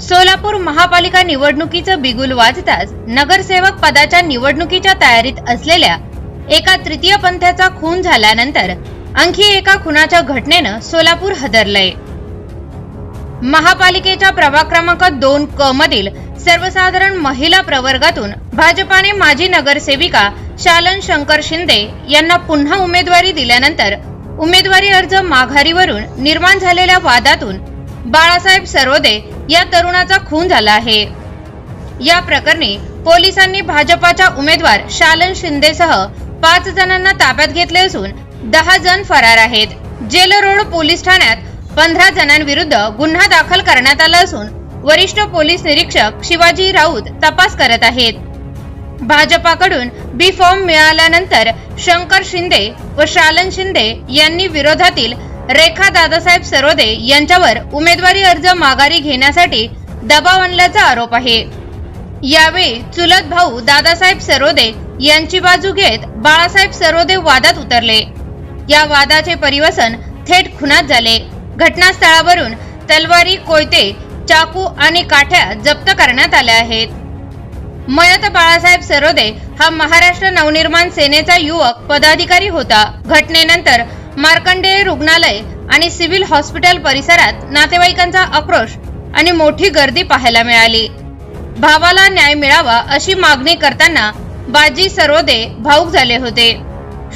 सोलापूर महापालिका निवडणुकीचं बिगुल वाजताच नगरसेवक पदाच्या निवडणुकीच्या तयारीत असलेल्या एका तृतीय पंथाचा खून झाल्यानंतर आणखी एका खुनाच्या घटनेनं सोलापूर हादरलंय। महापालिकेच्या प्रभाग क्रमांक 2 क मधील सर्वसाधारण महिला प्रवर्गातून भाजपाने माजी नगरसेविका शालन शंकर शिंदे यांना पुन्हा उमेदवारी दिल्यानंतर उमेदवारी अर्ज माघारीवरून निर्माण झालेल्या वादातून बाळासाहेब सरोदे या तरुणाचा खून झाला आहे। या प्रकरणी पोलिसांनी भाजपाच्या उमेदवार शालन शिंदेसह 5 जणांना ताब्यात घेतले असून 10 जण फरार आहेत। जेल रोड पोलीस ठाण्यात 15 जणांविरुद्ध गुन्हा दाखल करण्यात आला असून वरिष्ठ पोलीस निरीक्षक शिवाजी राऊत तपास करत आहेत। भाजपाकडून बी फॉर्म मिळाल्यानंतर शंकर शिंदे व शालन शिंदे यांनी विरोधातील रेखा दादासाहेब सरोदे यांच्यावर उमेदवारी अर्ज माघारी घेण्यासाठी दबाव आणल्याचा आरोप आहे। यावेळी चुलत भाऊ दादासाहेब सरोदे यांची बाजू घेत बाळासाहेब सरोदे वादात उतरले। या वादाचे परिवसन थेट खुनात झाले। घटनास्थळावरून तलवारी, कोयते, चाकू आणि काठ्या जप्त करण्यात आल्या आहेत। मयत बाळासाहेब सरोदे हा महाराष्ट्र नवनिर्माण सेनेचा युवक पदाधिकारी होता। घटनेनंतर मार्कंडेय रुग्णालय आणि सिव्हिल हॉस्पिटल परिसरात नातेवाईकांचा आक्रोश आणि मोठी गर्दी पाहायला मिळाली। भावाला न्याय मिळावा अशी मागणी करताना बाजी सरोदे भाऊक झाले होते।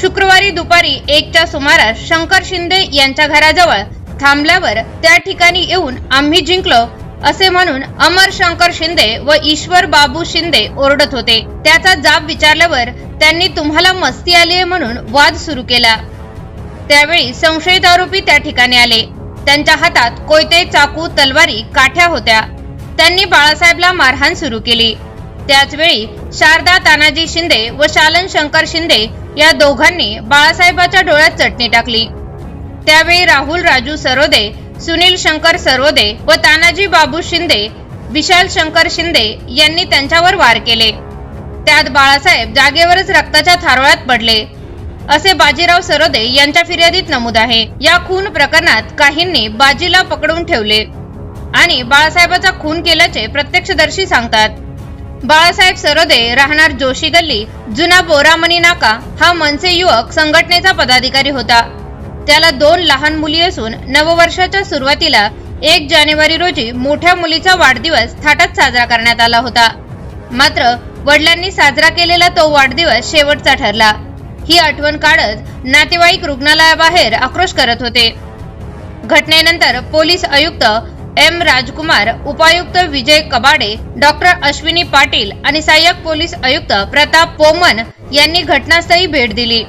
शुक्रवारी दुपारी 1च्या सुमारास शंकर शिंदे यांच्या घराजवळ थांबल्यावर त्या ठिकाणी येऊन आम्ही जिंकलो असे म्हणून अमर शंकर शिंदे व ईश्वर बाबू शिंदे ओरडत होते। त्याचा जाब विचारल्यावर त्यांनी तुम्हाला मस्ती आली आहे म्हणून वाद सुरू केला। त्यावेळी संशयित आरोपी त्या ठिकाणी आले। त्यांच्या हातात कोयते, चाकू, तलवारी, काठ्या होत्या। त्यांनी बाळासाहेबला मारहाण सुरू केली। त्याच वेळी शारदा तानाजी शिंदे व शालन शंकर शिंदे या दोघांनी बाळासाहेबाच्या डोळ्यात चटणी टाकली। त्यावेळी राहुल राजू सरोदे, सुनील शंकर सरोदे व तानाजी बाबू शिंदे, विशाल शंकर शिंदे यांनी त्यांच्यावर वार केले। त्यात बाळासाहेब जागेवरच रक्ताच्या थारोळ्यात पडले असे बाजीराव सरोदे यांच्या फिर्यादीत नमूद आहे। या खून प्रकरणात काहींनी बाजीला पकडून ठेवले आणि बाळासाहेबाचा खून केल्याचे प्रत्यक्षदर्शी सांगतात। बाळासाहेब सरोदे राहणार जोशी गल्ली, जुना बोरामणी नाका हा मनसे युवक संघटनेचा पदाधिकारी होता। त्याला 2 लहान मुली असून नववर्षाच्या सुरुवातीला 1 जानेवारी रोजी मोठ्या मुलीचा वाढदिवस थाटात साजरा करण्यात आला होता। मात्र वडिलांनी साजरा केलेला तो वाढदिवस शेवटचा ठरला। ही आठवण काढत नातेवाईक रुग्णालयाबाहेर आक्रोश करत होते। घटनेनंतर पोलीस आयुक्त एम राजकुमार, उपायुक्त विजय कबाडे, डॉक्टर अश्विनी पाटील आणि सहाय्यक पोलीस आयुक्त प्रताप पोमन यांनी घटनास्थळी भेट दिली।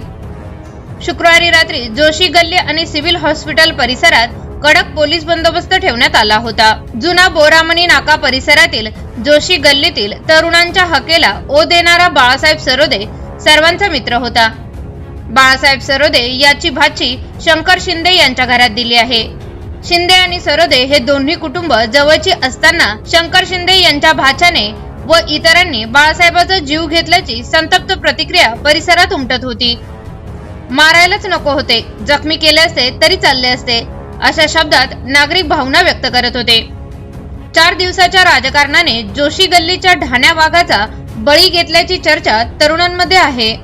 शुक्रवारी रात्री जोशी गल्ली आणि सिव्हिल हॉस्पिटल परिसरात कडक पोलीस बंदोबस्त ठेवण्यात आला होता। जुना बोरामणी नाका परिसरातील जोशी गल्लीतील तरुणांच्या हकेला ओ देणारा बाळासाहेब सरोदे सर्वांचा मित्र होता। बाळासाहेब सरोदे याची भाची शंकर शिंदे यांच्या घरात दिली आहे। शिंदे आणि सरोदे हे दोन्ही कुटुंब जवळची असताना शंकर शिंदे यांच्या भाच्याने व इतरांनी बाळासाहेबाचा जीव घेतल्याची संतप्त प्रतिक्रिया परिसरात उमटत होती। मारायलाच नको होते, जखमी केले असते तरी चालले असते अशा शब्दात नागरिक भावना व्यक्त करत होते। 4 दिवसाच्या राजकारणाने जोशी गल्लीच्या ढाण्या वाघाचा बळी घेतल्याची चर्चा तरुणांमध्ये आहे।